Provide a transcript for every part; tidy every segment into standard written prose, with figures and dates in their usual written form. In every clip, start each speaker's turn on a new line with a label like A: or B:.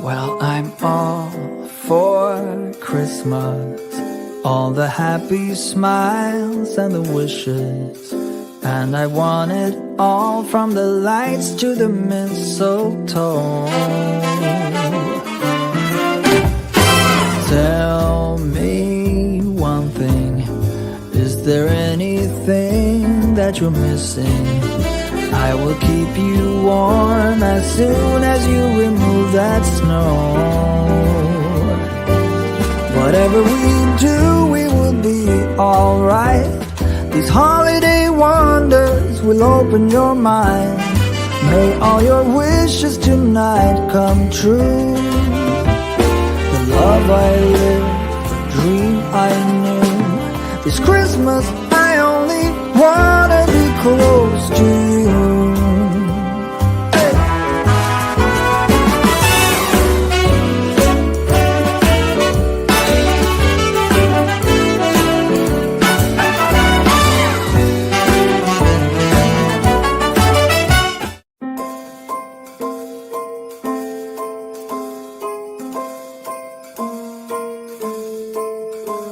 A: Well, I'm all for Christmas, all the happy smiles and the wishes, and I want it all from the lights to the mistletoe. Tell me one thing, is there anything that you're missing? I will keep you warm as soon as you remove that snow. Whatever we do, we will be alright. These holiday wonders will open your mind. May all your wishes tonight come true. The love I lived, the dream I knew. This Christmas I only wanna be close to you.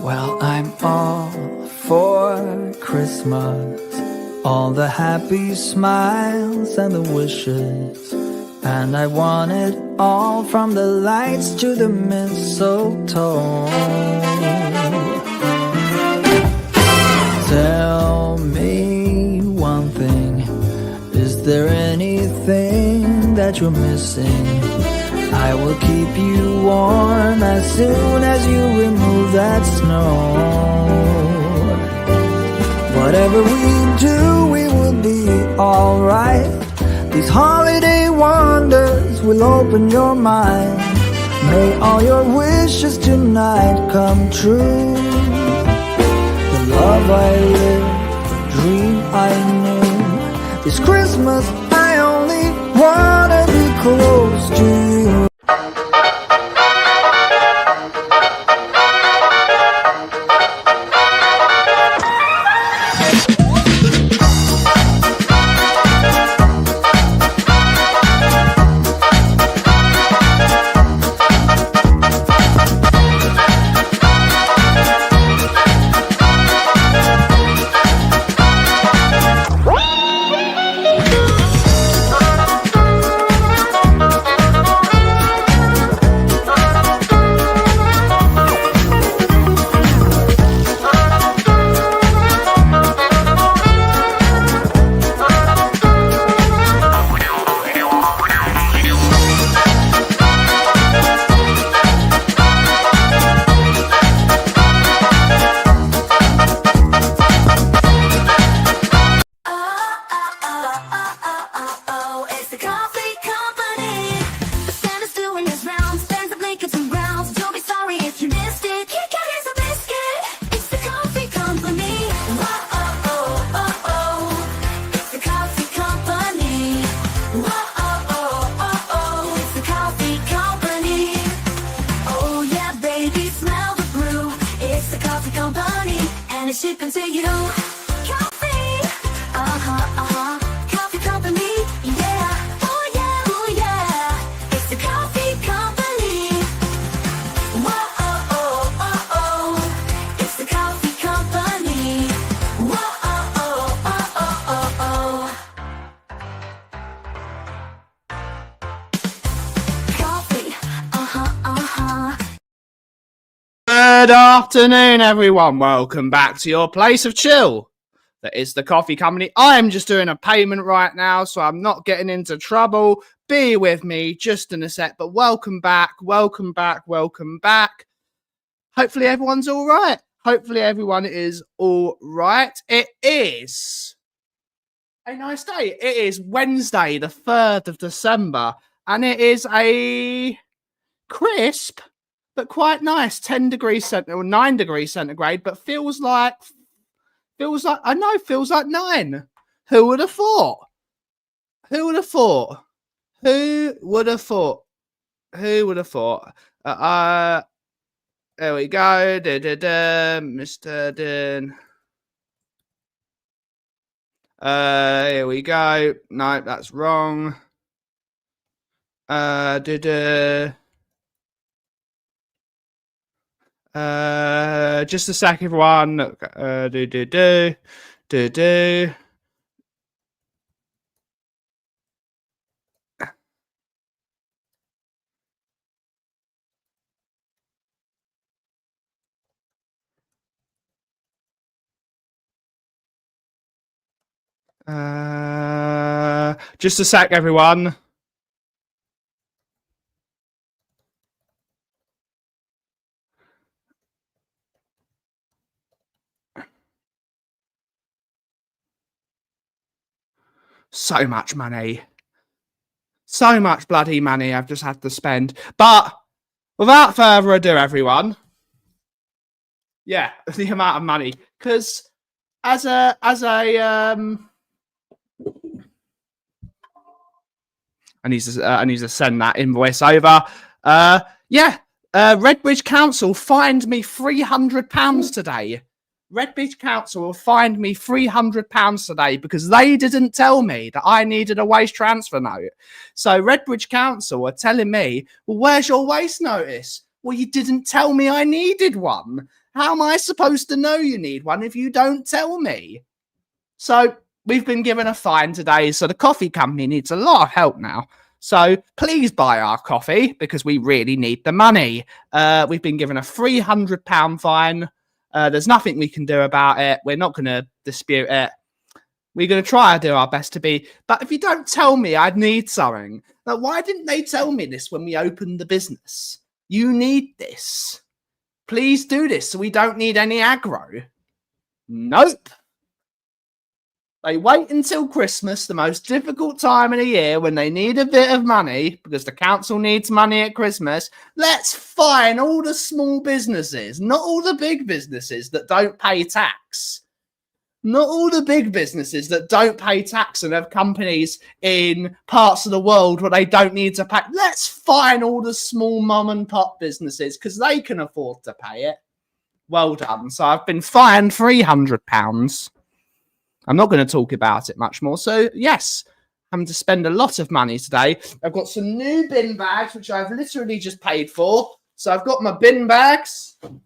A: Well, I'm all for Christmas, all the happy smiles and the wishes, and I want it all from the lights to the mistletoe. Tell me one thing, is there anything that you're missing? I will keep you warm as soon as you remove that snow. Whatever we do, we will be alright. These holiday wonders will open your mind. May all your wishes tonight come true. The love I lived, the dream I knew. This Christmas I only wanna be close to you.
B: Shipping to you, Kauffie, Kauffie company, yeah, oh yeah, it's the Kauffie company, whoa, it's the Kauffie company, whoa, Kauffie,
C: Good afternoon, everyone. Welcome back to your place of chill. That is the Kauffie Company. I am just doing a payment right now, so I'm not getting into trouble. Be with me just in a sec, but welcome back, welcome back, welcome back. Hopefully everyone's all right. Hopefully everyone is all right. It is a nice day. It is Wednesday, the 3rd of December, and it is a crisp but quite nice 10 degrees centigrade or 9 degrees centigrade, but feels like 9. Who would have thought? Who would have thought? Who would have thought? Who would have thought? There we go. Mr. Din. Here we go. No, that's wrong. Just a sec, everyone. Do. Just a sec, everyone. So much money. So much bloody money I've just had to spend. But without further ado, everyone. Yeah, the amount of money. Because as a I need to send that invoice over. Redbridge Council fined me £300 today. Redbridge Council will find me £300 today because they didn't tell me that I needed a waste transfer note. So Redbridge Council are telling me, well, where's your waste notice? Well, you didn't tell me I needed one. How am I supposed to know you need one if you don't tell me? So we've been given a fine today. So the coffee company needs a lot of help now. So please buy our coffee because we really need the money. We've been given a £300 fine. There's nothing we can do about it. We're not going to dispute it. We're going to try to do our best to be. But if you don't tell me I need something, like, why didn't they tell me this when we opened the business? You need this. Please do this so we don't need any aggro. Nope. They wait until Christmas, the most difficult time of the year, when they need a bit of money, because the council needs money at Christmas. Let's fine all the small businesses, not all the big businesses that don't pay tax. Not all the big businesses that don't pay tax and have companies in parts of the world where they don't need to pay. Let's fine all the small mum and pop businesses because they can afford to pay it. Well done. So I've been fined £300. I'm not going to talk about it much more. So, yes, I'm having to spend a lot of money today. I've got some new bin bags, which I've literally just paid for. So I've got my bin bags, and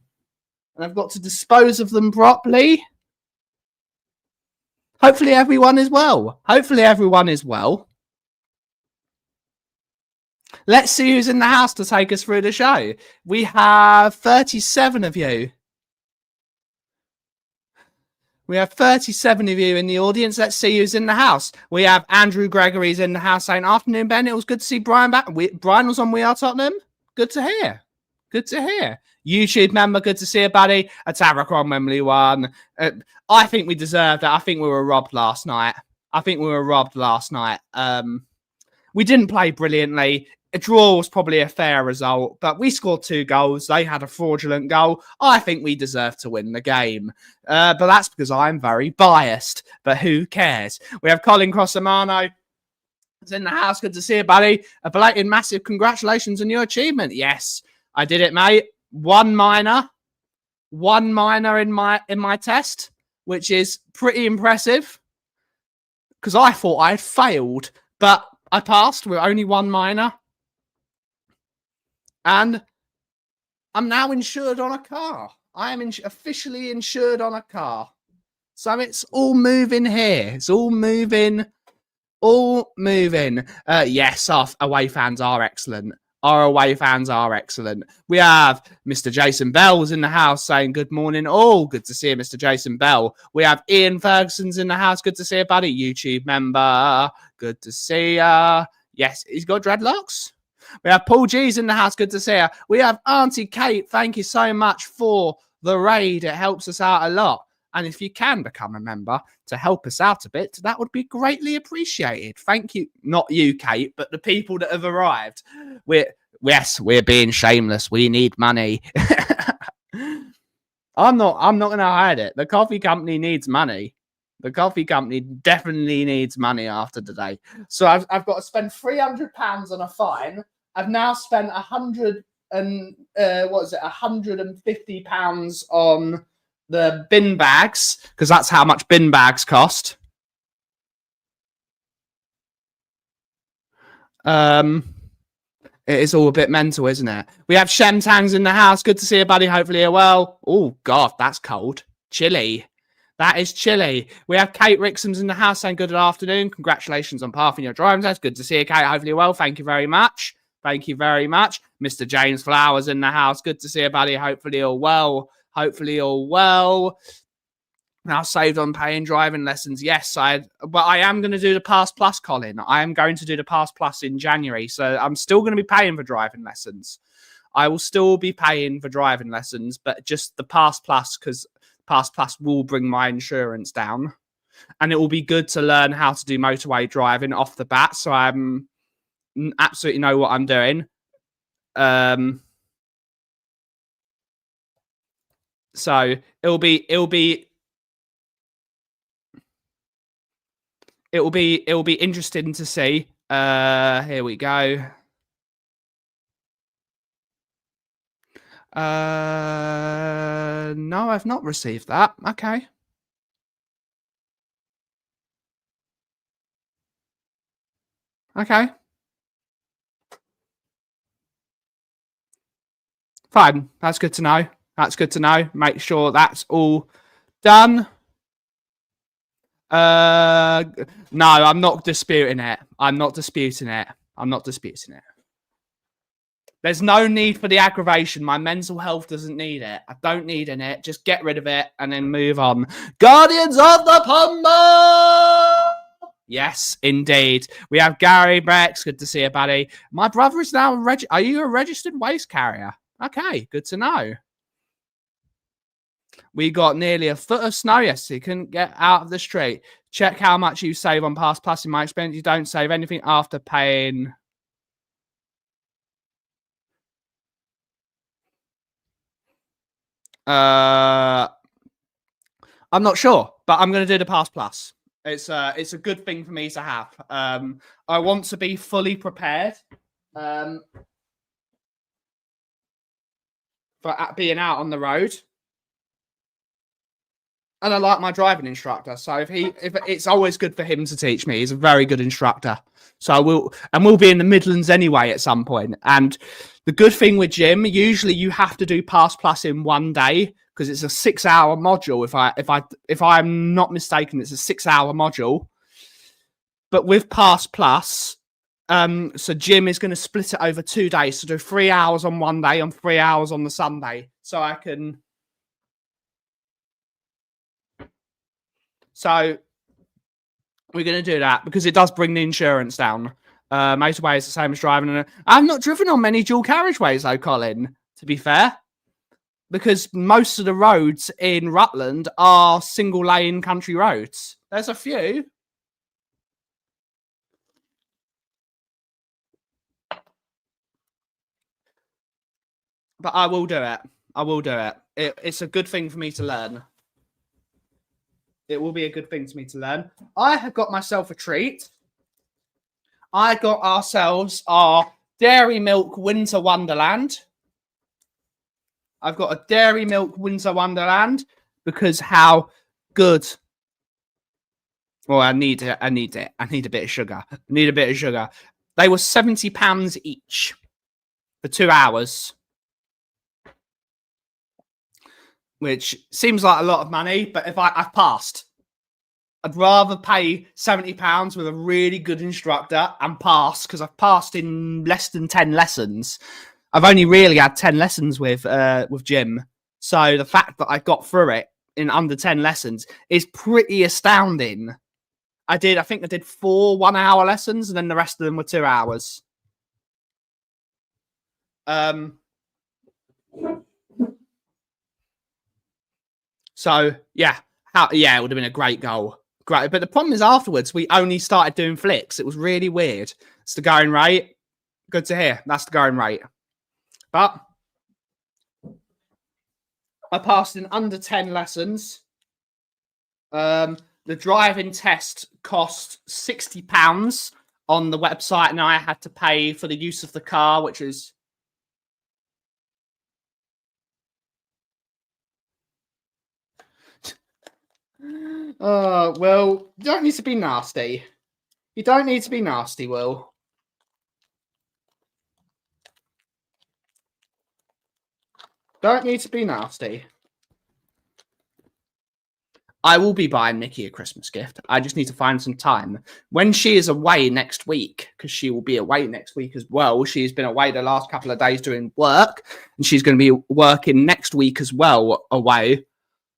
C: I've got to dispose of them properly. Hopefully everyone is well. Let's see who's in the house to take us through the show. We have 37 of you. We have 37 of you in the audience. Let's see who's in the house. We have Andrew Gregory's in the house saying, afternoon, Ben. It was good to see Brian back. Brian was on We Are Tottenham. Good to hear. YouTube member, good to see you, buddy. A Tavracron Wembley one. I think we deserved that. I think we were robbed last night. We didn't play brilliantly. A draw was probably a fair result, but we scored 2 goals. They had a fraudulent goal. I think we deserve to win the game. But that's because I'm very biased. But who cares? We have Colin Crossamano. It's in the house. Good to see you, buddy. A belated massive congratulations on your achievement. Yes, I did it, mate. One minor in my test, which is pretty impressive because I thought I had failed, but I passed with only 1 minor. And I'm now insured on a car. I am officially insured on a car. So it's all moving here. It's all moving. Yes, our away fans are excellent. We have Mr. Jason Bell's in the house saying good morning. Oh, good to see you, Mr. Jason Bell. We have Ian Ferguson's in the house. Good to see you, buddy. YouTube member. Good to see you. Yes, he's got dreadlocks. We have Paul G's in the house. Good to see you. We have Auntie Kate. Thank you so much for the raid. It helps us out a lot. And if you can become a member to help us out a bit, that would be greatly appreciated. Thank you. Not you, Kate, but the people that have arrived. We're being shameless. We need money. I'm not going to hide it. The coffee company needs money. The coffee company definitely needs money after today. So I've got to spend £300 on a fine. I've now spent £150 on the bin bags, because that's how much bin bags cost. It is all a bit mental, isn't it? We have Shemtangs in the house. Good to see you, buddy. Hopefully you're well. Oh, God, that's cold. Chilly. That is chilly. We have Kate Rixham's in the house saying good afternoon. Congratulations on passing your driving test. Good to see you, Kate. Hopefully you're well. Thank you very much. Thank you very much. Mr. James Flowers in the house. Good to see you, buddy. Hopefully you're well. Hopefully you're well. Now saved on paying driving lessons. Yes, but I am going to do the Pass Plus, Colin. I am going to do the Pass Plus in January. So I'm still going to be paying for driving lessons. I will still be paying for driving lessons, but just the Pass Plus, because Pass Plus will bring my insurance down. And it will be good to learn how to do motorway driving off the bat. So I'm absolutely know what I'm doing. So it'll be interesting to see. Here we go. No, I've not received that. Okay. Okay. Fine. That's good to know. That's good to know. Make sure that's all done. No, I'm not disputing it. I'm not disputing it. I'm not disputing it. There's no need for the aggravation. My mental health doesn't need it. I don't need it. Just get rid of it and then move on. Guardians of the Pumba! Yes, indeed. We have Gary Brex. Good to see you, buddy. My brother is now Are you a registered waste carrier? Okay, good to know. We got nearly a foot of snow yesterday. Couldn't get out of the street. Check how much you save on Pass Plus. In my experience, you don't save anything after paying. I'm not sure, but I'm going to do the Pass Plus. It's a good thing for me to have. I want to be fully prepared for being out on the road. And I like my driving instructor, so if it's always good for him to teach me. He's a very good instructor. So we'll be in the Midlands anyway at some point. And the good thing with Jim, usually you have to do Pass Plus in one day because it's a 6-hour module. If I'm not mistaken, it's a 6-hour module. But with Pass Plus, so Jim is going to split it over 2 days. So do 3 hours on one day and 3 hours on the Sunday. So I can. So we're going to do that because it does bring the insurance down. Motorway is the same as driving. I've not driven on many dual carriageways though, Colin, to be fair, because most of the roads in Rutland are single lane country roads. There's a few. But I will do it. I will do it. It's a good thing for me to learn. It will be a good thing for me to learn. I have got myself a treat. I got ourselves our Dairy Milk Winter Wonderland. I've got a Dairy Milk Winter Wonderland because how good. Well, I need it. I need it. I need a bit of sugar. I need a bit of sugar. They were £70 each for 2 hours. Which seems like a lot of money, but if I've passed, I'd rather pay £70 with a really good instructor and pass because I've passed in less than 10 lessons. I've only really had 10 lessons with Jim, so the fact that I got through it in under 10 lessons is pretty astounding. I think I did 4 1-hour lessons, and then the rest of them were 2 hours. So yeah, it would have been a great goal. Great, but the problem is afterwards we only started doing flicks. It was really weird. It's the going rate. Good to hear. That's the going rate. But I passed in under 10 lessons. The driving test cost £60 on the website, and I had to pay for the use of the car, which is. Well, you don't need to be nasty. You don't need to be nasty, Will. Don't need to be nasty. I will be buying Mickey a Christmas gift. I just need to find some time. When she is away next week, because she will be away next week as well. She's been away the last couple of days doing work, and she's going to be working next week as well away.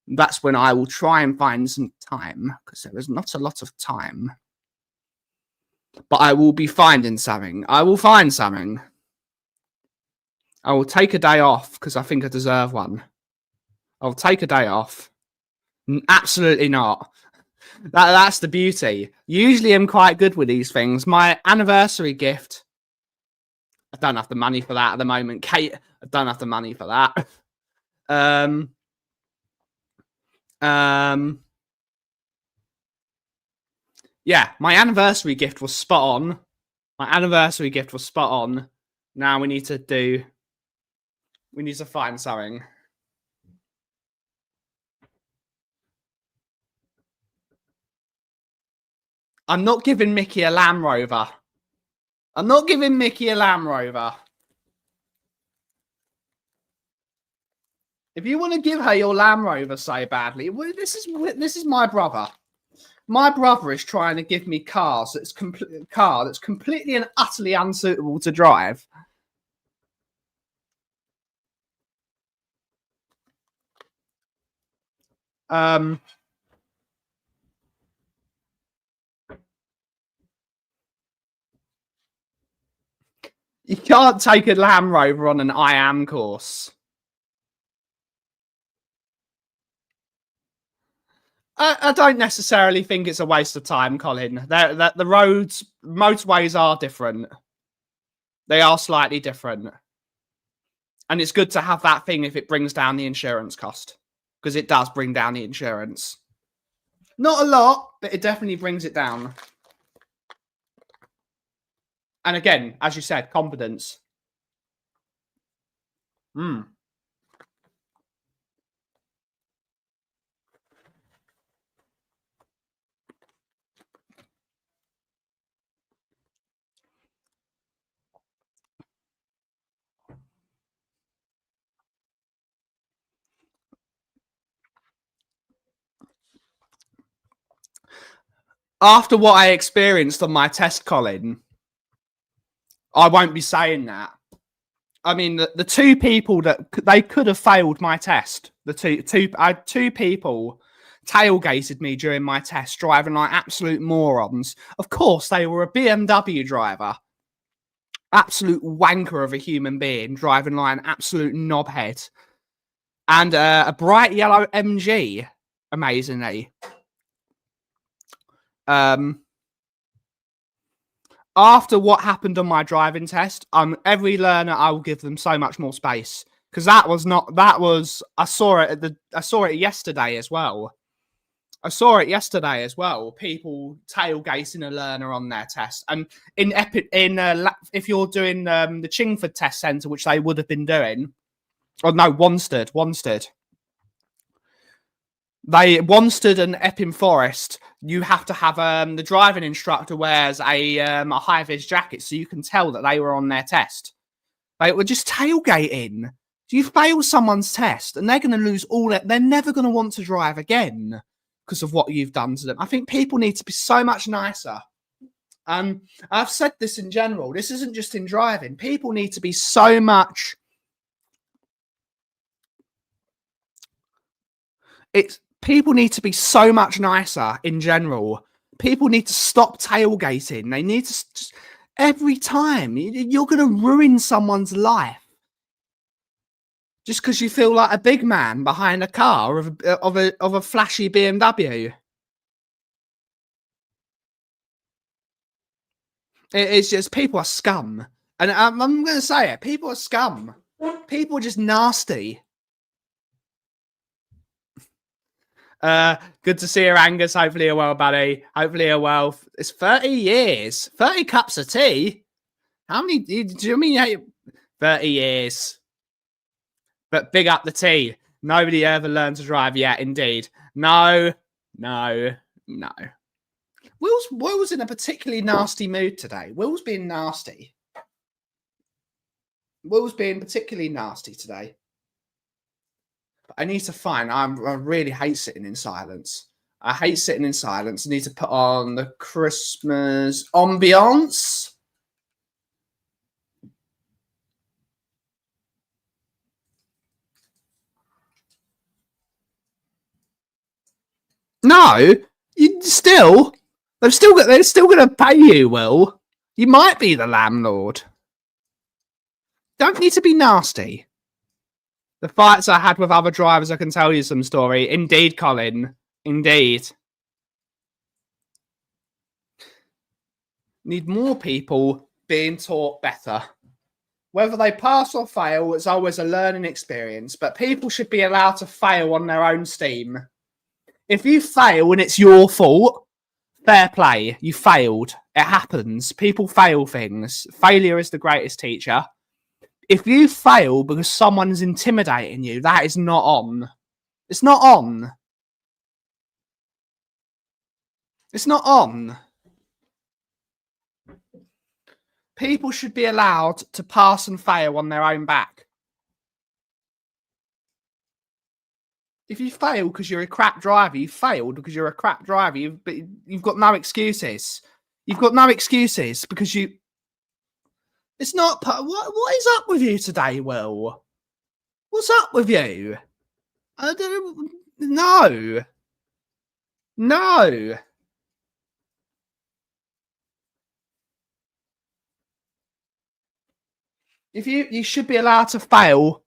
C: That's when I will try and find some time, because there is not a lot of time. But I will be finding something. I will find something. I will take a day off, because I think I deserve one. I'll take a day off. Absolutely not. That's the beauty. Usually I'm quite good with these things. My anniversary gift, I don't have the money for that at the moment. Kate, I don't have the money for that. Yeah, my anniversary gift was spot on. Now we need to find something. I'm not giving Mickey a Land Rover. If you want to give her your Land Rover so badly, well, this is my brother. My brother is trying to give me car that's completely and utterly unsuitable to drive. You can't take a Land Rover on an I am course. I don't necessarily think it's a waste of time, Colin. The motorways are different. They are slightly different. And it's good to have that thing if it brings down the insurance cost. Because it does bring down the insurance. Not a lot, but it definitely brings it down. And again, as you said, confidence. After what I experienced on my test, Colin, I won't be saying that. I mean, the two people that they could have failed my test. I had two people tailgated me during my test, driving like absolute morons. Of course, they were a BMW driver, absolute wanker of a human being, driving like an absolute knobhead, and a bright yellow MG. Amazingly. After what happened on my driving test, every learner I will give them so much more space, because I saw it yesterday as well. People tailgating a learner on their test, and if you're doing the Chingford Test Centre, which they would have been doing, or no, Wanstead. Wanstead and Epping Forest, you have to have the driving instructor wears a high-vis jacket so you can tell that they were on their test. They were just tailgating. You fail someone's test and they're going to lose all that. They're never going to want to drive again because of what you've done to them. I think people need to be so much nicer. I've said this in general. This isn't just in driving. People need to be so much... People need to be so much nicer in general. People need to stop tailgating. They need to every time you're going to ruin someone's life just because you feel like a big man behind a car of a flashy BMW. It's just people are scum, and I'm going to say it. People are scum. People are just nasty. Good to see you, Angus. Hopefully you're well, buddy. Hopefully you're well. It's 30 years. 30 cups of tea? How many? Do you mean 30 years? But big up the tea. Nobody ever learned to drive yet, indeed. No. Will's in a particularly nasty mood today. Will's being nasty. Will's being particularly nasty today. I need to find. I really hate sitting in silence. I hate sitting in silence. I need to put on the Christmas ambiance. No, you still. They're still going to pay you. Will you might be the landlord? Don't need to be nasty. The fights I had with other drivers, I can tell you some story. Indeed, Colin. Indeed. Need more people being taught better. Whether they pass or fail, it's always a learning experience, but people should be allowed to fail on their own steam. If you fail and it's your fault, fair play. You failed. It happens. People fail things. Failure is the greatest teacher. If you fail because someone's intimidating you, that is not on. It's not on. It's not on. People should be allowed to pass and fail on their own back. If you fail because you're a crap driver, you failed because you're a crap driver. You've got no excuses. You've got no excuses because you... It's not... What is up with you today, Will? What's up with you? I don't... No. No. If you should be allowed to fail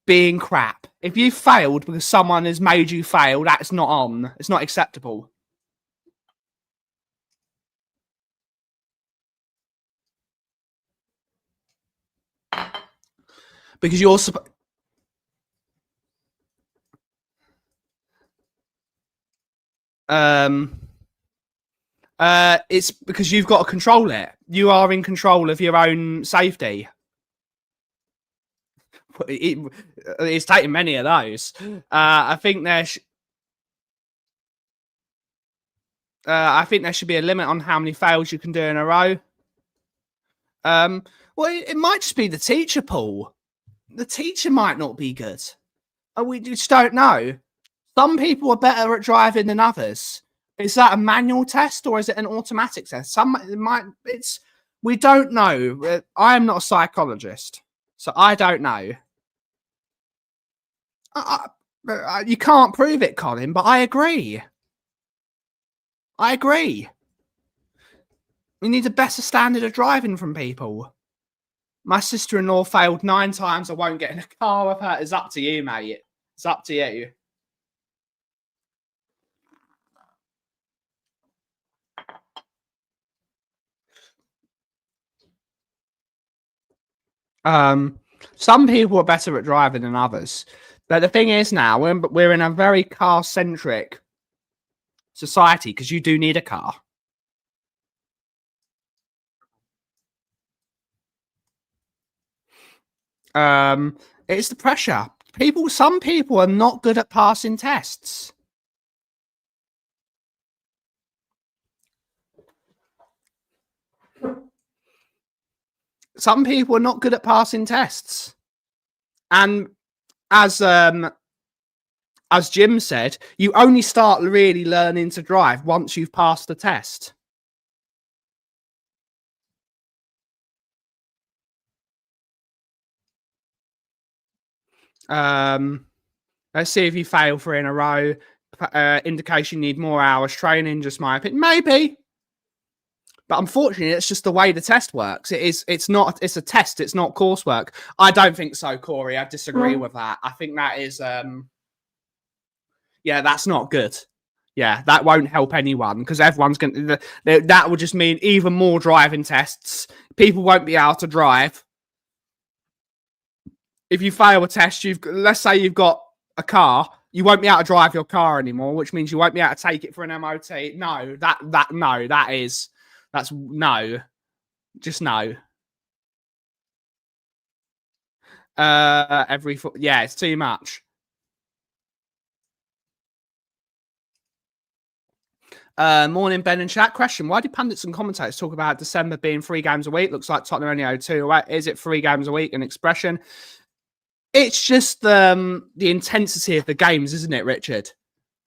C: being crap. If you failed because someone has made you fail, that's not on. It's not acceptable. Because you're it's because you've got to control it. You are in control of your own safety. It's taken many of those. I think there should be a limit on how many fails you can do in a row. Well, it might just be the teacher, Paul. The teacher might not be good. We just don't know. Some people are better at driving than others. Is that a manual test or is it an automatic test? We don't know. I am not a psychologist, so I don't know. You can't prove it, Colin, but I agree. I agree. We need a better standard of driving from people. My sister-in-law failed 9 times. I won't get in a car with her. It's up to you, mate. It's up to you. Some people are better at driving than others. But the thing is now, we're in a very car-centric society because you do need a car. It's the pressure. Some people are not good at passing tests. Some people are not good at passing tests. And as Jim said, you only start really learning to drive once you've passed the test. Let's see if you fail 3 in a row. Indication you need more hours training, just my opinion. Maybe. But unfortunately, it's just the way the test works. It's a test. It's not coursework. I don't think so, Corey. I disagree with that. I think that is, that's not good. Yeah, that won't help anyone because everyone's going to, that will just mean even more driving tests. People won't be able to drive. If you fail a test, let's say you've got a car, you won't be able to drive your car anymore, which means you won't be able to take it for an MOT. No, that's no. Just no. It's too much. Morning, Ben and chat. Question: why do pundits and commentators talk about December being 3 games a week? Looks like Tottenham only owe 2. Is it 3 games a week? An expression. It's just the intensity of the games, isn't it, Richard?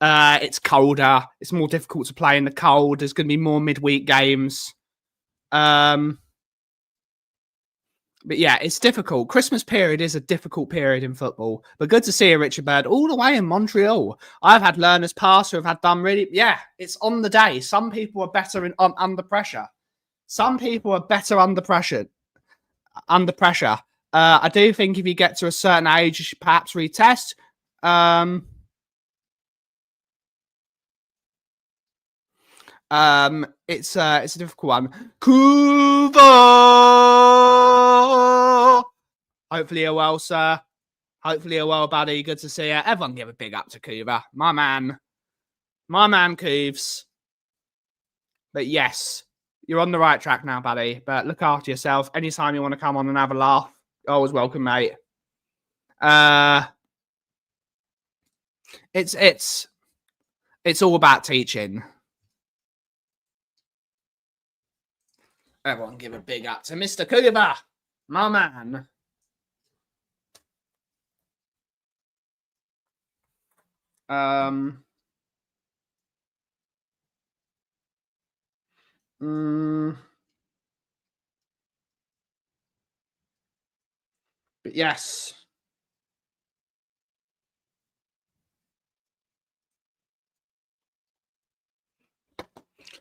C: It's colder. It's more difficult to play in the cold. There's going to be more midweek games. But yeah, it's difficult. Christmas period is a difficult period in football. But good to see you, Richard Bird, all the way in Montreal. I've had learners pass who have had done really. Yeah, it's on the day. Some people are better under pressure. Some people are better under pressure. I do think if you get to a certain age, you should perhaps retest. It's a difficult one. Kuva! Hopefully you're well, sir. Hopefully you're well, buddy. Good to see you. Everyone give a big up to Kuva. My man. My man, Coves. But yes, you're on the right track now, buddy. But look after yourself. Anytime you want to come on and have a laugh, always welcome, mate. It's all about teaching. Everyone give a big up to Mr. Kuba, my man. But yes.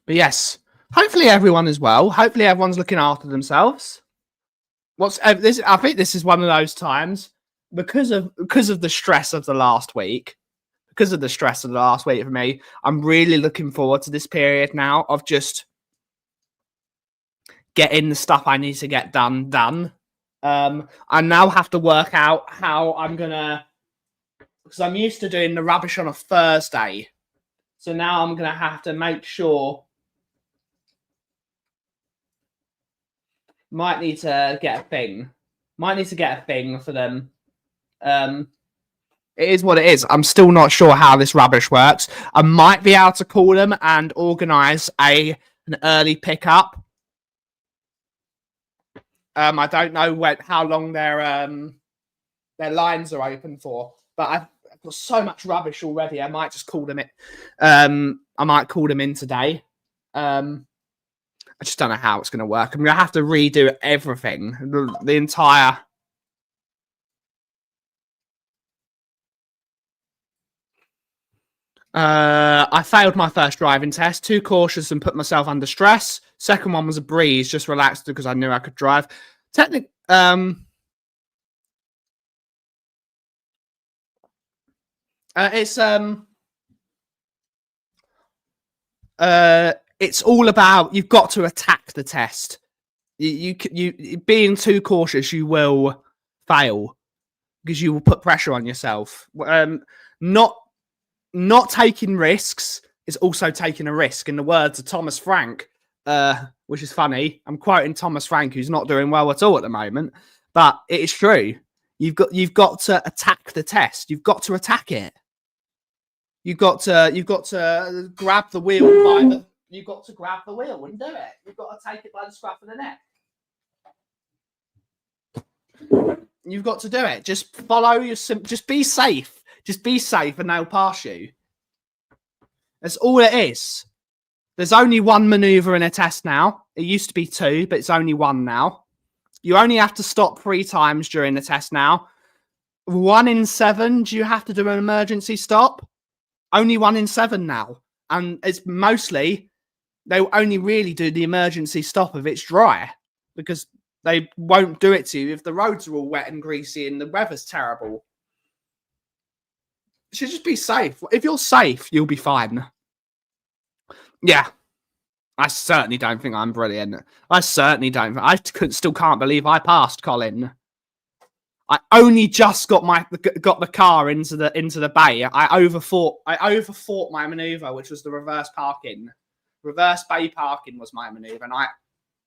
C: But yes, hopefully everyone is well. Hopefully everyone's looking after themselves. What's this? I think this is one of those times because of the stress of the last week. Because of the stress of the last week for me, I'm really looking forward to this period now of just getting the stuff I need to get done. I now have to work out how I'm gonna, because I'm used to doing the rubbish on a Thursday. So now I'm gonna have to make sure. Might need to get a thing. Might need to get a thing for them. It is what it is. I'm still not sure how this rubbish works. I might be able to call them and organise an early pickup. I don't know how long their lines are open for, but I've got so much rubbish already. I might just call them it. I might call them in today. I just don't know how it's going to work. I'm going to have to redo everything, the entire. I failed my first driving test. Too cautious and put myself under stress. Second one was a breeze, just relaxed because I knew I could drive. Technically, it's all about you've got to attack the test. You being too cautious, you will fail because you will put pressure on yourself. Not taking risks is also taking a risk. In the words of Thomas Frank, which is funny, I'm quoting Thomas Frank, who's not doing well at all at the moment, but it is true. You've got to attack the test. You've got to attack it. You've got to grab the wheel by the. You've got to grab the wheel and do it. You've got to take it by the scruff of the neck. You've got to do it. Just follow your. Just be safe. Just be safe, and they'll pass you. That's all it is. There's only one maneuver in a test now. It used to be 2, but it's only 1 now. You only have to stop 3 times during the test now. 1 in 7, do you have to do an emergency stop? Only 1 in 7 now. And it's mostly, they'll only really do the emergency stop if it's dry. Because they won't do it to you if the roads are all wet and greasy and the weather's terrible. You should just be safe. If you're safe, you'll be fine. Yeah. I certainly don't think I'm brilliant. I certainly don't. I still can't believe I passed, Colin. I only just got the car into the bay. I overthought my maneuver, which was the reverse parking. Reverse bay parking was my maneuver, and I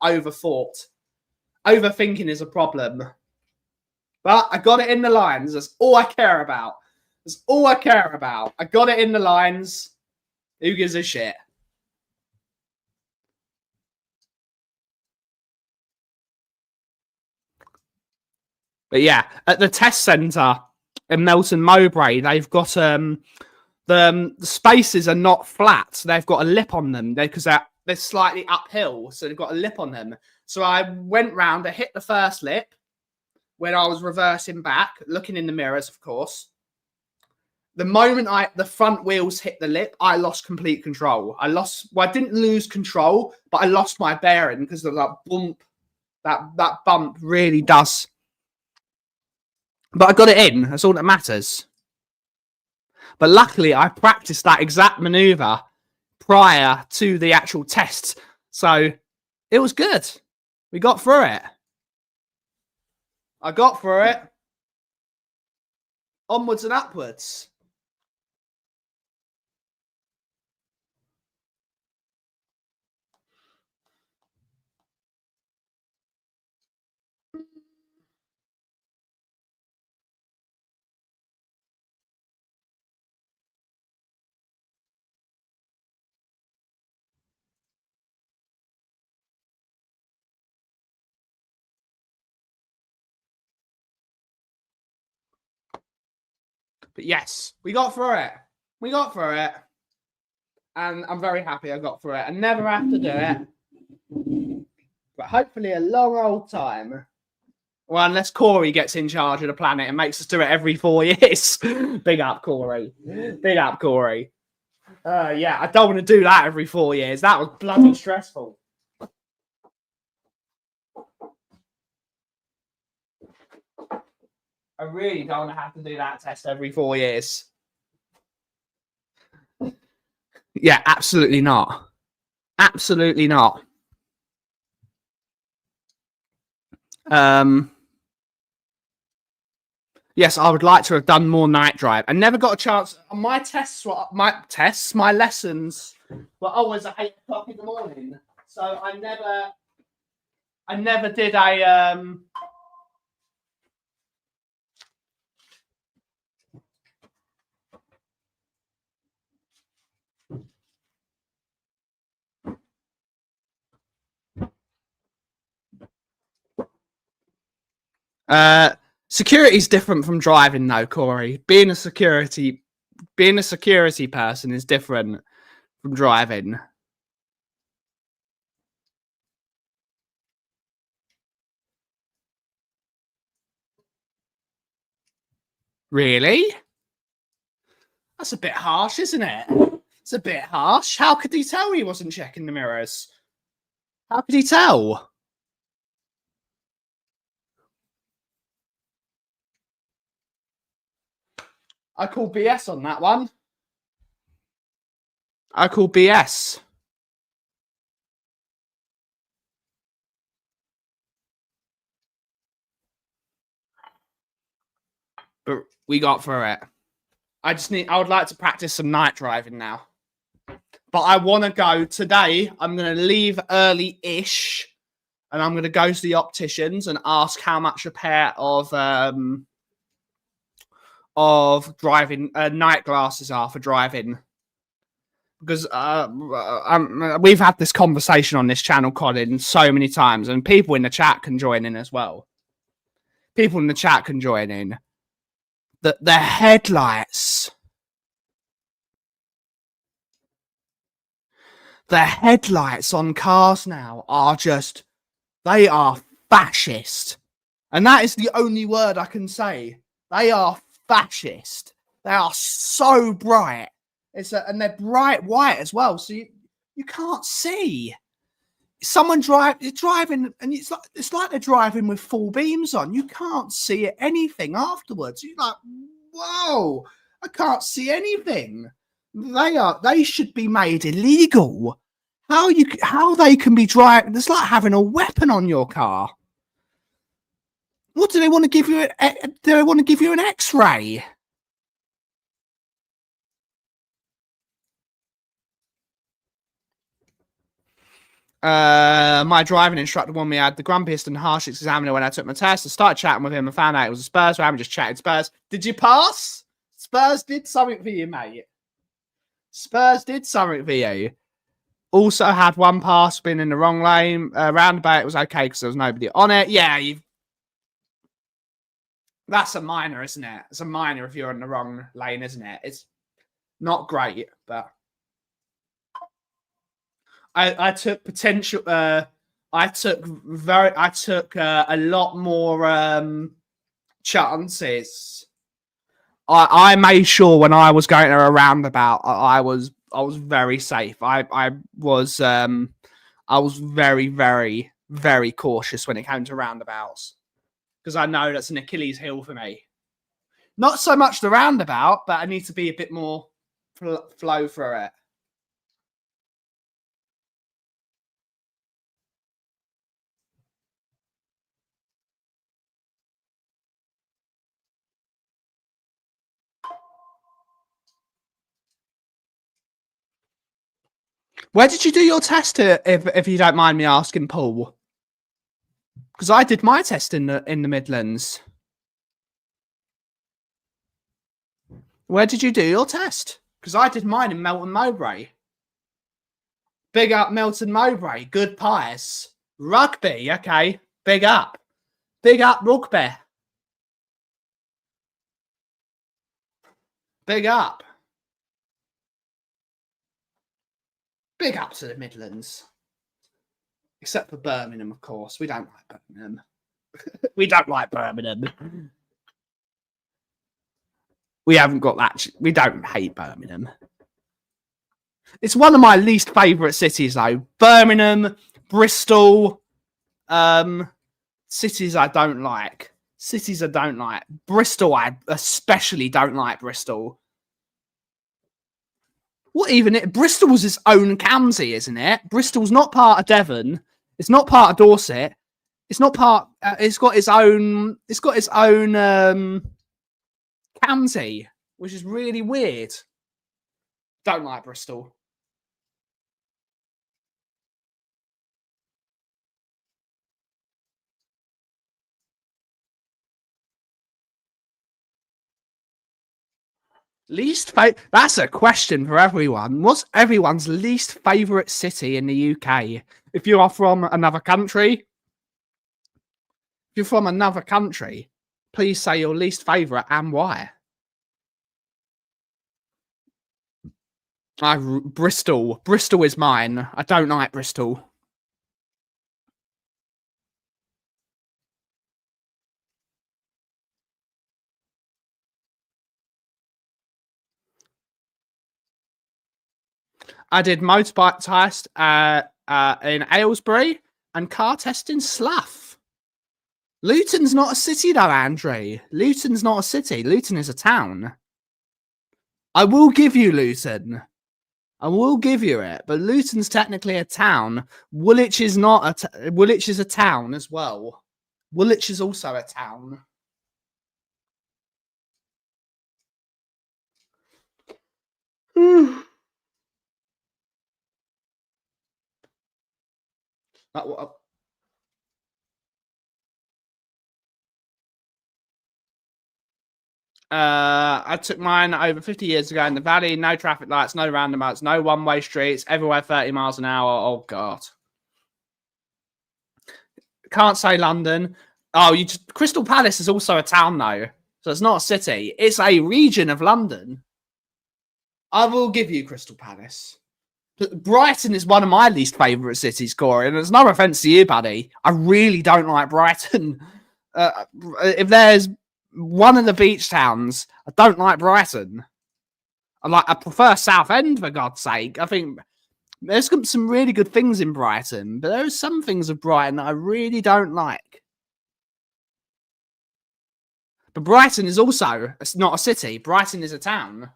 C: overthought. Overthinking is a problem. But I got it in the lines. That's all I care about. That's all I care about. I got it in the lines. Who gives a shit? But yeah, at the test centre in Melton Mowbray, they've got the spaces are not flat. So they've got a lip on them because they're slightly uphill. So they've got a lip on them. So I went round, I hit the first lip when I was reversing back, looking in the mirrors, of course. The moment the front wheels hit the lip, I lost complete control. I didn't lose control, but I lost my bearing because of that bump. That bump really does. But I got it in. That's all that matters. But luckily, I practiced that exact maneuver prior to the actual test. So it was good. We got through it. I got through it. Onwards and upwards. But yes, we got through it. We got through it. And I'm very happy I got through it. I never have to do it. But hopefully a long old time. Well, unless Corey gets in charge of the planet and makes us do it every 4 years. Big up, Corey. Big up, Corey. Yeah, I don't want to do that every 4 years. That was bloody stressful. I really don't have to do that test every 4 years. Yeah, absolutely not. Absolutely not. Yes, I would like to have done more night drive. I never got a chance. My lessons were always at 8 o'clock in the morning. So I never did a security is different from driving, though, Corey. Being a security person is different from driving. Really? That's a bit harsh, isn't it? It's a bit harsh. How could he tell he wasn't checking the mirrors? How could he tell? I call BS on that one. I call BS. But we got through it. I would like to practice some night driving now. But I want to go today. I'm going to leave early-ish. And I'm going to go to the opticians and ask how much a pair of driving night glasses are for driving. Because we've had this conversation on this channel, Colin, so many times. And people in the chat can join in as well. People in the chat can join in. The headlights. The headlights on cars now are just, they are fascist. And that is the only word I can say. They are fascist. They are so bright. And they're bright white as well. So you can't see. Someone driving, and it's like they're driving with full beams on. You can't see anything afterwards. You're like, whoa, I can't see anything. They should be made illegal. How they can be driving? It's like having a weapon on your car. What do they want to give you? Do they want to give you an X-ray? My driving instructor warned me I had the grumpiest and harshest examiner when I took my test. I started chatting with him and found out it was a Spurs fan. Just chatting Spurs. Did you pass? Spurs did something for you, mate. Spurs did something for you. Also had one pass been in the wrong lane. Roundabout, it was okay because there was nobody on it. Yeah, That's a minor, isn't it? It's a minor if you're in the wrong lane, isn't it? It's not great, but I took potential. I took a lot more chances. I made sure when I was going to a roundabout, I was very safe. I was very, very, very cautious when it came to roundabouts because I know that's an Achilles heel for me. Not so much the roundabout, but I need to be a bit more flow through it. Where did you do your test, if you don't mind me asking, Paul? Because I did my test in the Midlands. Where did you do your test? Because I did mine in Melton Mowbray. Big up Melton Mowbray. Good pies. Rugby, okay. Big up. Big up rugby. Big up. Big up to the Midlands. Except for Birmingham, of course. We don't like Birmingham. We don't like Birmingham. We haven't got that. We don't hate Birmingham. It's one of my least favourite cities, though. Birmingham, Bristol, cities I don't like. Cities I don't like. Bristol, I especially don't like Bristol. What even? Bristol's its own county, isn't it? Bristol's not part of Devon. It's not part of Dorset. It's not part. It's got its own. It's got its own county, which is really weird. Don't like Bristol. Least favorite. That's a question for everyone. What's everyone's least favorite city in the UK? If you are from another country, please say your least favorite and why. Bristol. Bristol is mine. I don't like Bristol. I did motorbike test in Aylesbury and car test in Slough. Luton's not a city, though, Andre. Luton's not a city. Luton is a town. I will give you Luton. I will give you it, but Luton's technically a town. Woolwich is not Woolwich is a town as well. Woolwich is also a town. I took mine over 50 years ago in the valley. No traffic lights, no roundabouts, no one-way streets, everywhere 30 miles an hour. Oh, God. Can't say London. Oh, Crystal Palace is also a town, though. So it's not a city. It's a region of London. I will give you Crystal Palace. Brighton is one of my least favourite cities, Corey. And there's no offence to you, buddy. I really don't like Brighton. If there's one of the beach towns, I don't like Brighton. I prefer Southend, for God's sake. I think there's some really good things in Brighton, but there are some things of Brighton that I really don't like. But Brighton is also not a city. Brighton is a town.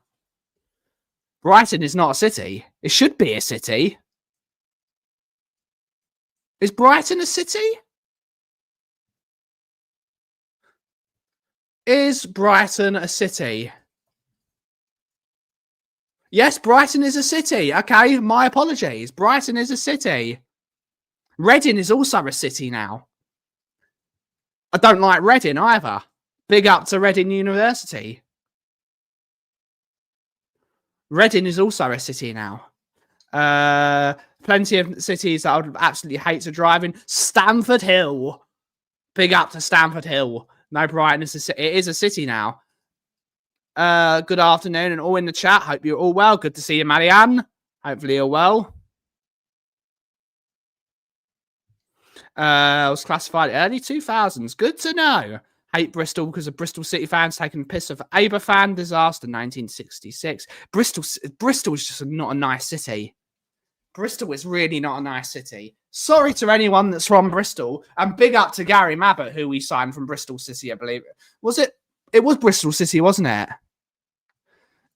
C: Brighton is not a city. It should be a city. Is Brighton a city? Is Brighton a city? Yes, Brighton is a city. Okay, my apologies. Brighton is a city. Reading is also a city now. I don't like Reading either. Big up to Reading University. Reading is also a city now. Plenty of cities that I would absolutely hate to drive in. Stamford Hill. Big up to Stamford Hill. No Brighton is a city. It is a city now. Good afternoon and all in the chat. Hope you're all well. Good to see you, Marianne. Hopefully you're well. Was classified early 2000s. Good to know. Hate Bristol because of Bristol City fans taking the piss of Aberfan disaster 1966. Bristol is just not a nice city. Bristol is really not a nice city. Sorry to anyone that's from Bristol, and big up to Gary Mabbott, who we signed from Bristol City, I believe. Was it? It was Bristol City, wasn't it?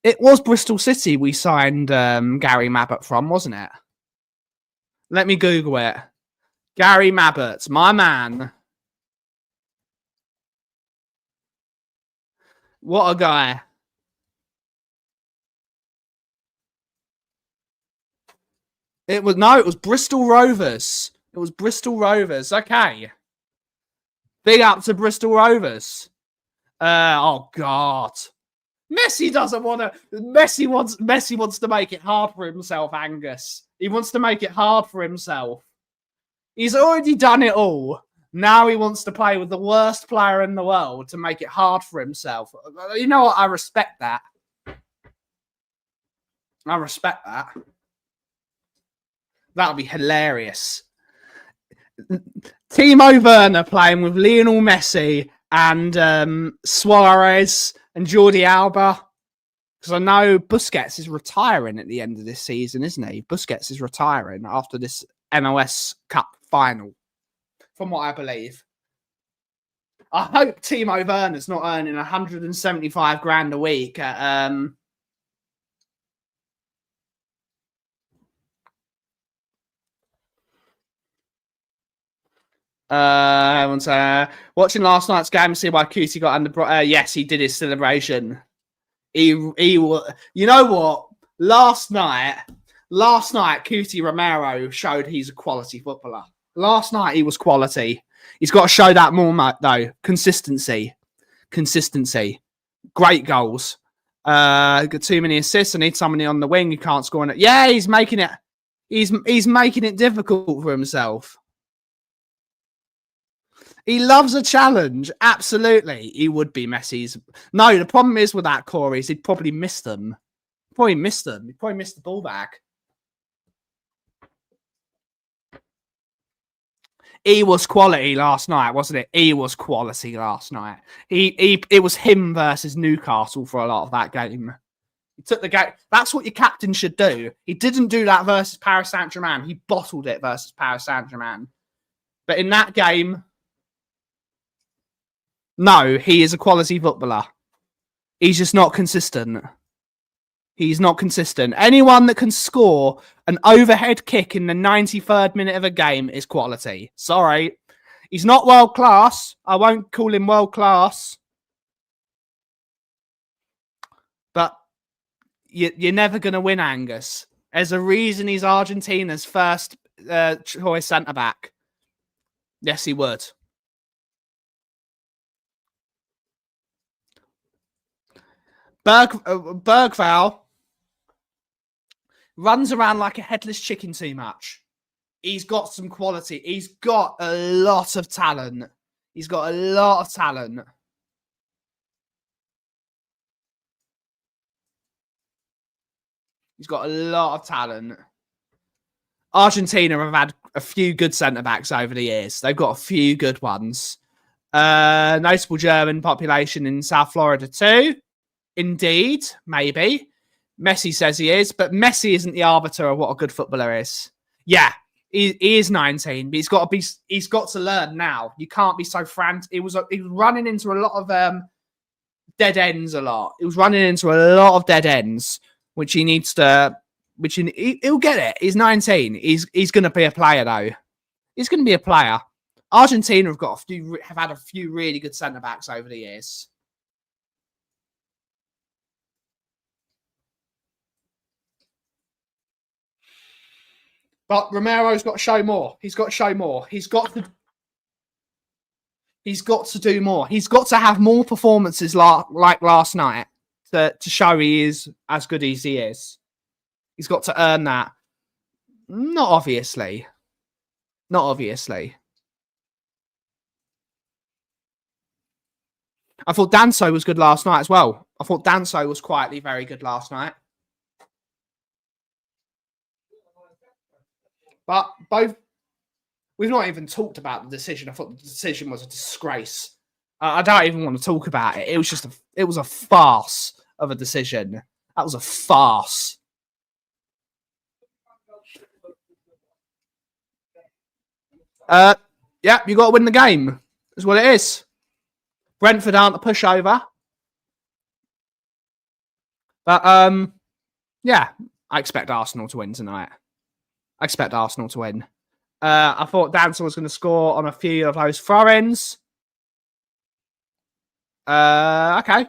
C: It was Bristol City we signed Gary Mabbott from, wasn't it? Let me Google it. Gary Mabbott, my man. What a guy. It was Bristol Rovers. It was Bristol Rovers. Okay. Big up to Bristol Rovers. Oh God. Messi doesn't want to. Messi wants to make it hard for himself, Angus. He wants to make it hard for himself. He's already done it all. Now he wants to play with the worst player in the world to make it hard for himself. You know what? I respect that. I respect that. That would be hilarious. Timo Werner playing with Lionel Messi and Suarez and Jordi Alba. Because I know Busquets is retiring at the end of this season, isn't he? Busquets is retiring after this MLS Cup final, from what I believe. I hope Timo Werner's not earning 175 grand a week at watching last night's game to see why Kauffie got under. Yes, he did his celebration. He you know what? Last night, Kauffie Romero showed he's a quality footballer. Last night he was quality. He's got to show that more, though. Consistency. Great goals. Got too many assists. I need somebody on the wing who can't score on it. Yeah, he's making it. He's making it difficult for himself. He loves a challenge. Absolutely. He would be Messi's. No, the problem is with that, Corey, is he'd probably miss them. He'd probably missed the ball back. He was quality last night, wasn't it? He was quality last night. It was him versus Newcastle for a lot of that game. He took the game. That's what your captain should do. He didn't do that versus Paris Saint-Germain. He bottled it versus Paris Saint-Germain. But in that game, no, he is a quality footballer. He's just not consistent. He's not consistent. Anyone that can score an overhead kick in the 93rd minute of a game is quality. Sorry. He's not world class. I won't call him world class. But you're never going to win, Angus. There's a reason he's Argentina's first choice centre-back. Yes, he would. Bergval runs around like a headless chicken too much. He's got some quality. He's got a lot of talent. He's got a lot of talent. He's got a lot of talent. Argentina have had a few good centre-backs over the years. They've got a few good ones. Notable German population in South Florida too. Indeed, maybe. Messi says he is, but Messi isn't the arbiter of what a good footballer is. Yeah, he is 19, but he's got to learn now. You can't be so frantic. He was running into a lot of dead ends a lot. He was running into a lot of dead ends, which he needs to. He'll get it. He's 19. He's going to be a player though. He's going to be a player. Argentina have had a few really good centre backs over the years. But Romero's got to show more. He's got to show more. He's got to do more. He's got to have more performances like last night to show he is as good as he is. He's got to earn that. Not obviously. Not obviously. I thought Danso was good last night as well. I thought Danso was quietly very good last night. But both, we've not even talked about the decision. I thought the decision was a disgrace. I don't even want to talk about it. It was just it was a farce of a decision. That was a farce. Yeah, you got to win the game. That's what it is. Brentford aren't a pushover. But, yeah, I expect Arsenal to win tonight. I expect Arsenal to win. I thought Danson was going to score on a few of those throw-ins. Okay.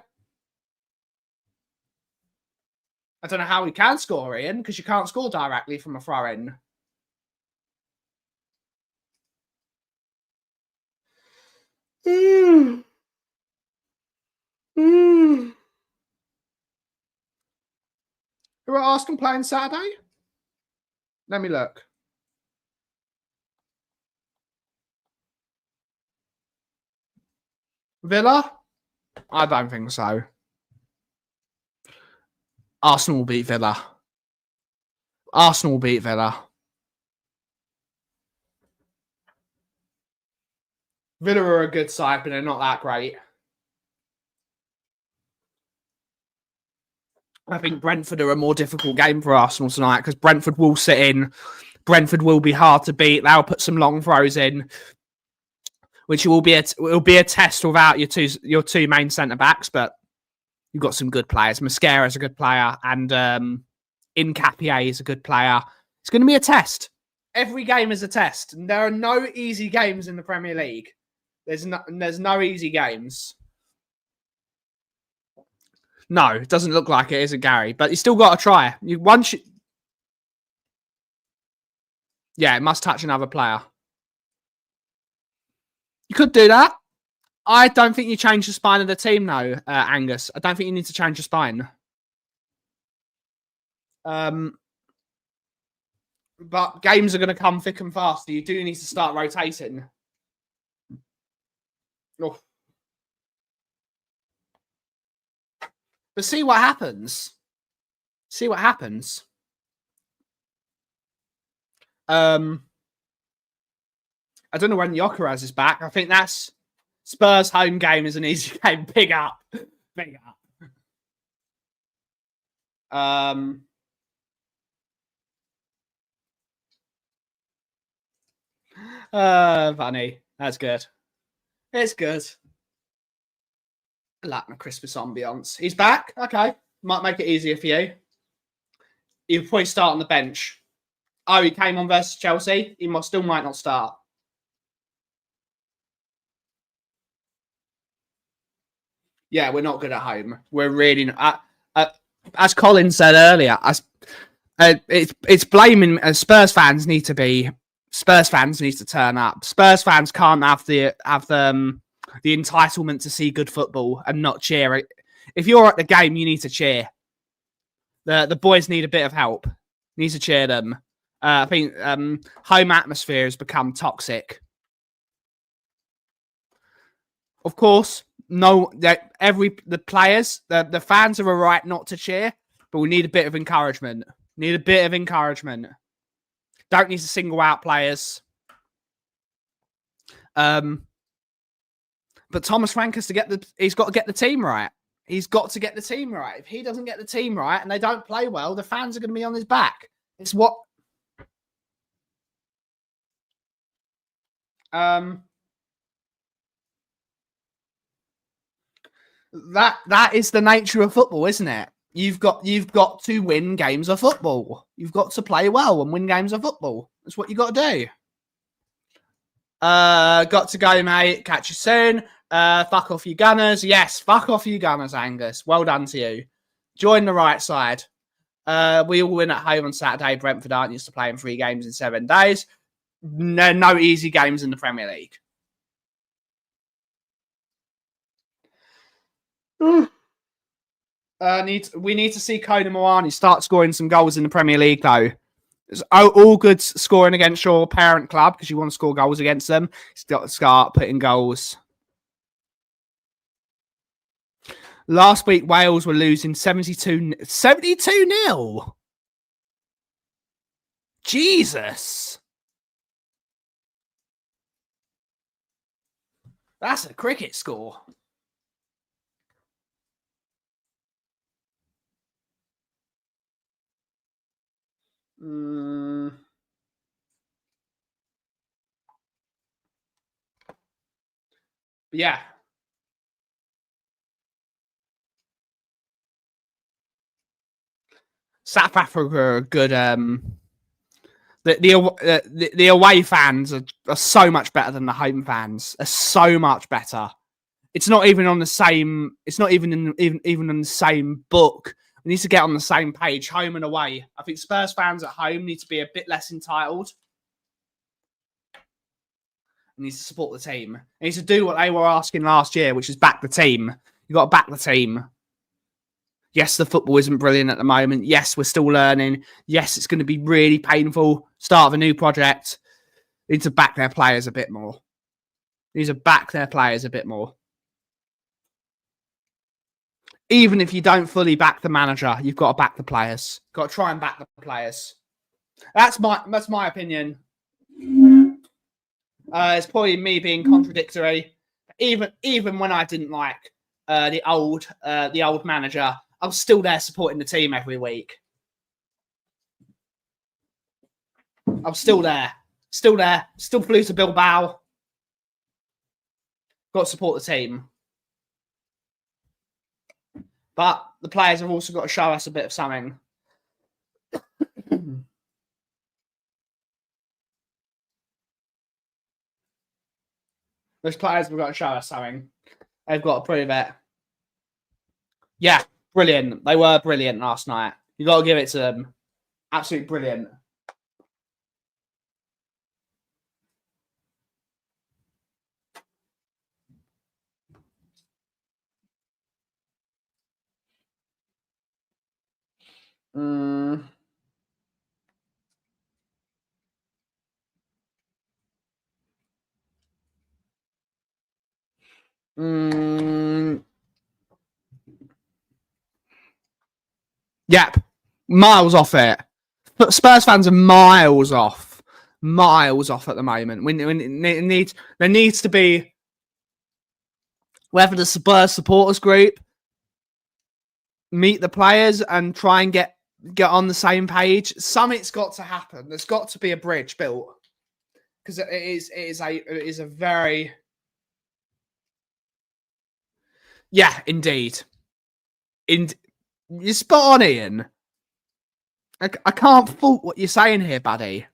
C: I don't know how he can score, Ian, because you can't score directly from a throw-in. Who are Arsenal playing Saturday? Let me look. Villa? I don't think so. Arsenal will beat Villa. Arsenal will beat Villa. Villa are a good side, but they're not that great. I think Brentford are a more difficult game for Arsenal tonight because Brentford will sit in. Brentford will be hard to beat. They'll put some long throws in, which will be a test without your two main centre backs. But you've got some good players. Mascara's a good player, and Incapié is a good player. It's going to be a test. Every game is a test, and there are no easy games in the Premier League. There's no easy games. No, it doesn't look like it, is it, Gary? But you still got to try. Yeah, it must touch another player. You could do that. I don't think you change the spine of the team, though, Angus. I don't think you need to change the spine. But games are going to come thick and fast. You do need to start rotating. Oh. But see what happens. See what happens. I don't know when Jokeres is back. I think that's Spurs home game is an easy game. Big up. Big up. Funny. That's good. It's good. I like my Christmas ambience. He's back. Okay. Might make it easier for you. He'll probably start on the bench. Oh, he came on versus Chelsea. He still might not start. Yeah, we're not good at home. We're really not. As Colin said earlier, it's blaming Spurs fans need to be. Spurs fans need to turn up. Spurs fans can't have the entitlement to see good football and not cheer. If you're at the game, you need to cheer. The boys need a bit of help. Need to cheer them. I think home atmosphere has become toxic. Of course, the players, the fans have a right not to cheer, but we need a bit of encouragement. Need a bit of encouragement. Don't need to single out players. But Thomas Frank has to he's got to get the team right. He's got to get the team right. If he doesn't get the team right and they don't play well, the fans are going to be on his back. It's what that is the nature of football, isn't it? You've got to win games of football. You've got to play well and win games of football. That's what you got to do. Got to go, mate. Catch you soon. Fuck off, you Gunners. Yes, fuck off, you Gunners, Angus. Well done to you. Join the right side. We all win at home on Saturday. Brentford aren't used to playing 3 games in 7 days. No easy games in the Premier League. We need to see Kona Moani start scoring some goals in the Premier League, though. It's all good scoring against your parent club because you want to score goals against them. He's got to start putting goals. Last week, Wales were losing 72-0. Jesus. That's a cricket score. Yeah. South Africa are good. The away fans are so much better than the home fans. Are so much better. It's not even on the same. It's not even even in the same book. We need to get on the same page, home and away. I think Spurs fans at home need to be a bit less entitled. They need to support the team. They need to do what they were asking last year, which is back the team. You got to back the team. Yes, the football isn't brilliant at the moment. Yes, we're still learning. Yes, it's going to be really painful. Start of a new project. They need to back their players a bit more. They need to back their players a bit more. Even if you don't fully back the manager, you've got to back the players. Got to try and back the players. That's my opinion. It's probably me being contradictory. Even when I didn't like the old manager, I was still there supporting the team every week. I was still there. Still flew to Bilbao. Got to support the team. But the players have also got to show us a bit of something. Those players have got to show us something. They've got to prove it. Yeah, brilliant. They were brilliant last night. You got to give it to them. Absolutely brilliant. Yep. Miles off it. But Spurs fans are miles off. Miles off at the moment. There needs to be, whether the Spurs supporters group meet the players and try and get on the same page. Something's got to happen. There's got to be a bridge built. Because it is a very... Yeah, indeed. You're spot on, Ian. I can't fault what you're saying here, buddy.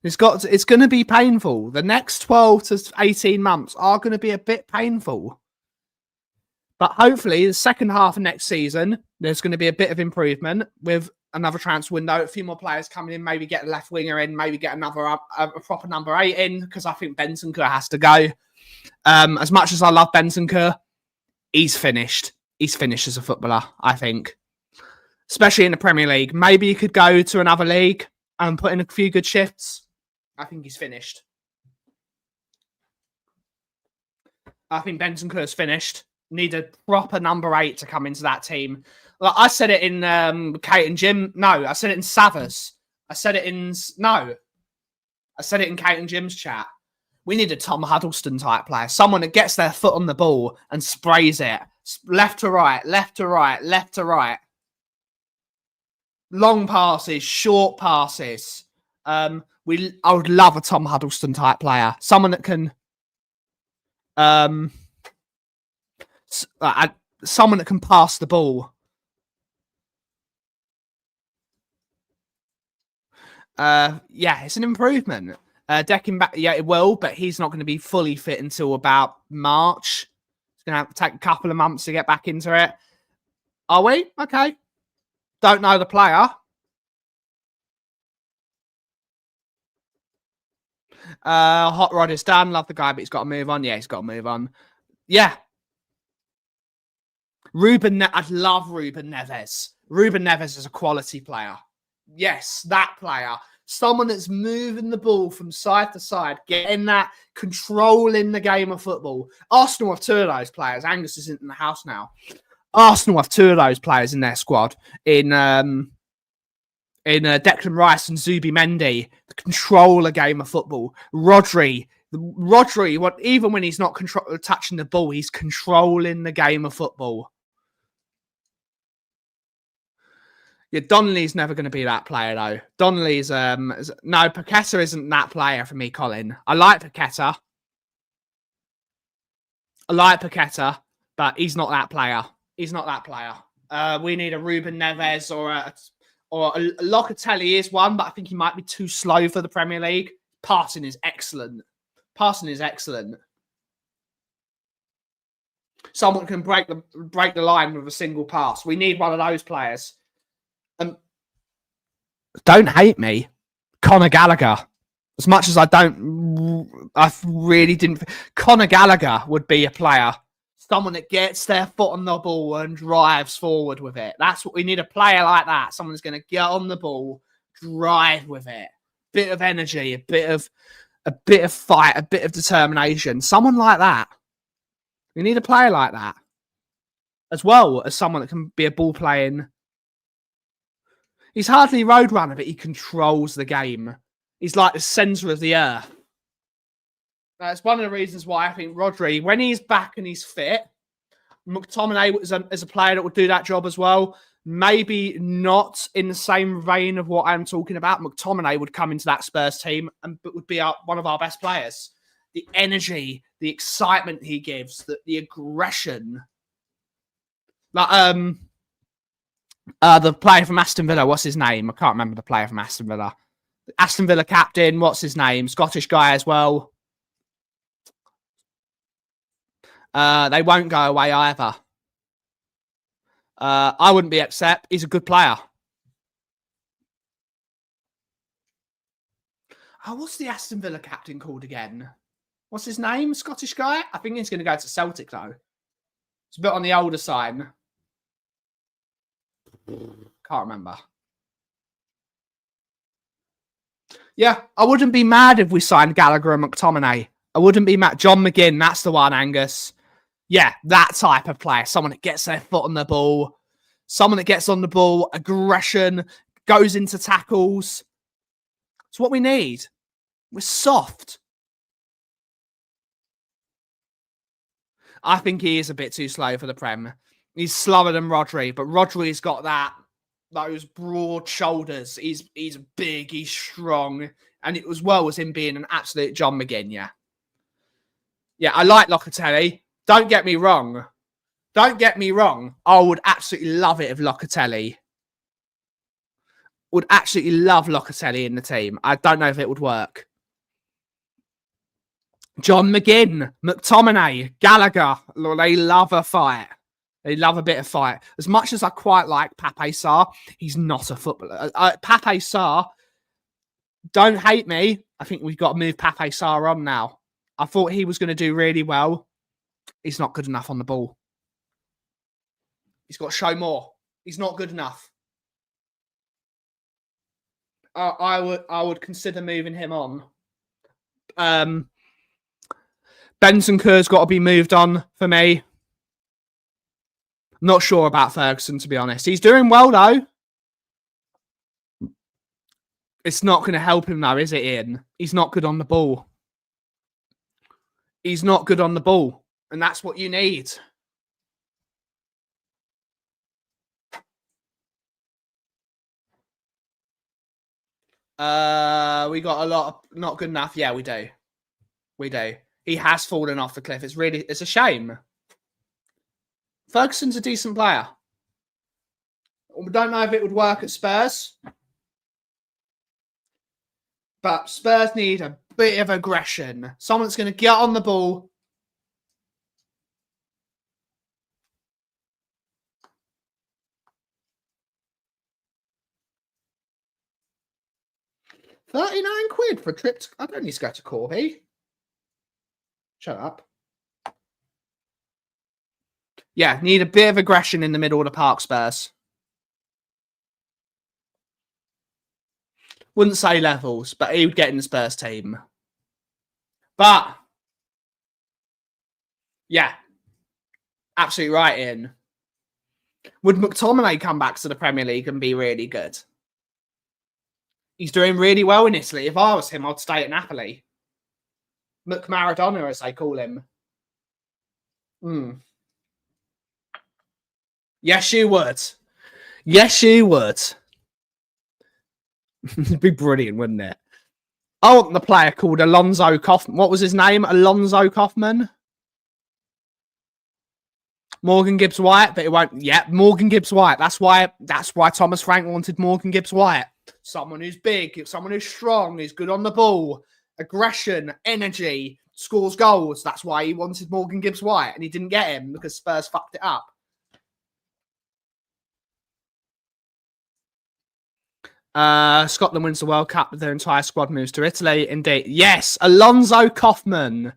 C: It's going to be painful. The next 12 to 18 months are going to be a bit painful. But hopefully, the second half of next season, there's going to be a bit of improvement with another transfer window, a few more players coming in, maybe get a left winger in, maybe get a proper number 8 in, because I think Bentancur has to go. As much as I love Bentancur, he's finished. He's finished as a footballer, I think. Especially in the Premier League. Maybe he could go to another league and put in a few good shifts. I think he's finished. I think Bentancur's finished. Need a proper number 8 to come into that team. Like I said it in Kate and Jim. No, I said it in Savas. I said it in Kate and Jim's chat. We need a Tom Huddleston type player. Someone that gets their foot on the ball and sprays it. Left to right, left to right, left to right. Long passes, short passes. I would love a Tom Huddleston type player. Someone that can... someone that can pass the ball. Yeah, it's an improvement. Decking back, yeah, it will, but he's not going to be fully fit until about March. It's going to have to take a couple of months to get back into it. Are we? Okay. Don't know the player. Hot Rod is done. Love the guy, but he's got to move on. Yeah, he's got to move on. Yeah. I love Ruben Neves. Ruben Neves is a quality player. Yes, that player. Someone that's moving the ball from side to side, getting that control in the game of football. Arsenal have 2 of those players. Angus isn't in the house now. Arsenal have 2 of those players in their squad. In Declan Rice and Zubimendi, the control a game of football. Rodri, even when he's not touching the ball, he's controlling the game of football. Yeah, Donnelly's never going to be that player, though. Donnelly's, no, Paqueta isn't that player for me, Colin. I like Paqueta, but he's not that player. He's not that player. We need a Ruben Neves or a Locatelli is one, but I think he might be too slow for the Premier League. Passing is excellent. Someone can break the line with a single pass. We need one of those players. Don't hate me, Conor Gallagher. As much as I really didn't. Conor Gallagher would be a player. Someone that gets their foot on the ball and drives forward with it. That's what we need, a player like that. Someone who's going to get on the ball, drive with it. Bit of energy, a bit of fight, a bit of determination. Someone like that. We need a player like that. As well as someone that can be a ball playing. He's hardly a road runner, but he controls the game. He's like the centre of the earth. That's one of the reasons why I think Rodri, when he's back and he's fit, McTominay is a player that would do that job as well. Maybe not in the same vein of what I'm talking about. McTominay would come into that Spurs team and would be one of our best players. The energy, the excitement he gives, the aggression. Like the player from Aston Villa, what's his name? I can't remember the player from Aston Villa. Aston Villa captain, what's his name? Scottish guy as well. They won't go away either. I wouldn't be upset. He's a good player. Oh, what's the Aston Villa captain called again? What's his name? Scottish guy? I think he's going to go to Celtic, though. It's a bit on the older side. Can't remember. Yeah, I wouldn't be mad if we signed Gallagher and McTominay. I wouldn't be mad. John McGinn, that's the one, Angus. Yeah, that type of player. Someone that gets their foot on the ball. Someone that gets on the ball, aggression, goes into tackles. It's what we need. We're soft. I think he is a bit too slow for the Prem. He's slower than Rodri, but Rodri's got those broad shoulders. He's big, he's strong, and it as well as him being an absolute John McGinn, yeah. Yeah, I like Locatelli. Don't get me wrong. I would absolutely love it if Locatelli would absolutely love Locatelli in the team. I don't know if it would work. John McGinn, McTominay, Gallagher, they love a fight. They love a bit of fight. As much as I quite like Pape Sarr, he's not a footballer. Pape Sarr, don't hate me. I think we've got to move Pape Sarr on now. I thought he was going to do really well. He's not good enough on the ball. He's got to show more. He's not good enough. I would consider moving him on. Bentancur's got to be moved on for me. Not sure about Ferguson, to be honest. He's doing well, though. It's not going to help him, though, is it, Ian? He's not good on the ball. He's not good on the ball. And that's what you need. We got a lot of not good enough. Yeah, we do. We do. He has fallen off the cliff. It's a shame. Ferguson's a decent player. We don't know if it would work at Spurs. But Spurs need a bit of aggression. Someone that's going to get on the ball. £39 for a trip to... I don't need to go to Kauffie. Shut up. Yeah, need a bit of aggression in the middle of the park, Spurs. Wouldn't say levels, but he would get in the Spurs team. But yeah, absolutely right, Ian. Would McTominay come back to the Premier League and be really good? He's doing really well in Italy. If I was him, I'd stay at Napoli. McMaradona, as they call him. Yes, you would. Yes, you would. It'd be brilliant, wouldn't it? I want the player called Alonso Kaufman. What was his name? Alonso Kaufman? Morgan Gibbs White, but it won't. Yeah, Morgan Gibbs White. That's why Thomas Frank wanted Morgan Gibbs White. Someone who's big, someone who's strong, who's good on the ball, aggression, energy, scores goals. That's why he wanted Morgan Gibbs White, and he didn't get him because Spurs fucked it up. Scotland wins the World Cup with their entire squad moves to Italy. Indeed. Yes, Alonso Kaufman.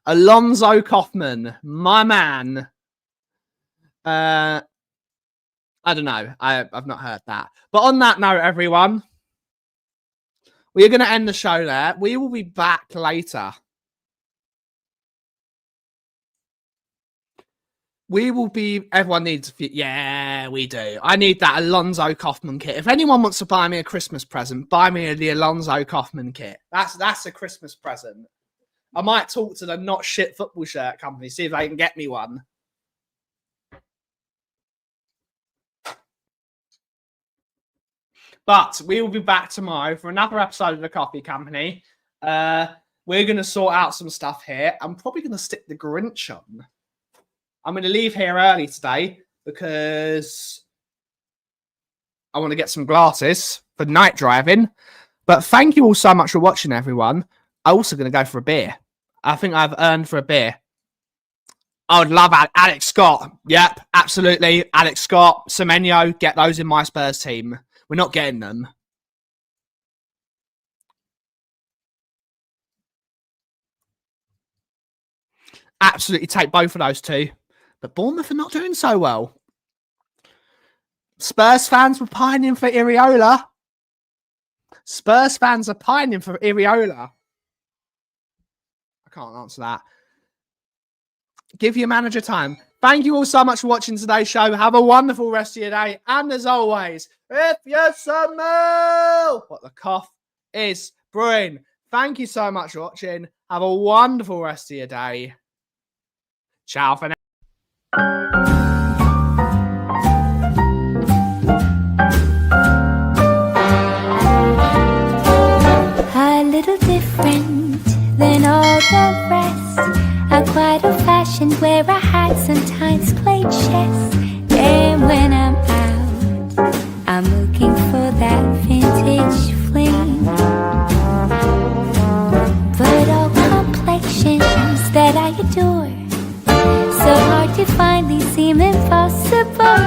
C: Alonso Kaufman, my man. I don't know. I've not heard that. But on that note, everyone, we are going to end the show there. We will be back later. We will be... Everyone needs... Yeah, we do. I need that Alonso Kaufman kit. If anyone wants to buy me a Christmas present, buy me the Alonso Kaufman kit. That's a Christmas present. I might talk to the Not Shit Football Shirt company, see if they can get me one. But we will be back tomorrow for another episode of the Coffee Company. We're going to sort out some stuff here. I'm probably going to stick the Grinch on. I'm going to leave here early today because I want to get some glasses for night driving. But thank you all so much for watching, everyone. I'm also going to go for a beer. I think I've earned for a beer. I would love Alex Scott. Yep, absolutely. Alex Scott, Semenyo, get those in my Spurs team. We're not getting them. Absolutely take both of those two. But Bournemouth are not doing so well. Spurs fans were pining for Iriola. Spurs fans are pining for Iriola. I can't answer that. Give your manager time. Thank you all so much for watching today's show. Have a wonderful rest of your day. And as always, if you smell what the cough is brewing, thank you so much for watching. Have a wonderful rest of your day. Ciao for now.
B: A little different than all the rest. I'm quite old-fashioned where I had sometimes played chess. And when I'm out, I'm looking for that vintage fling. But all complexions that I adore, so hard to find, these seem impossible.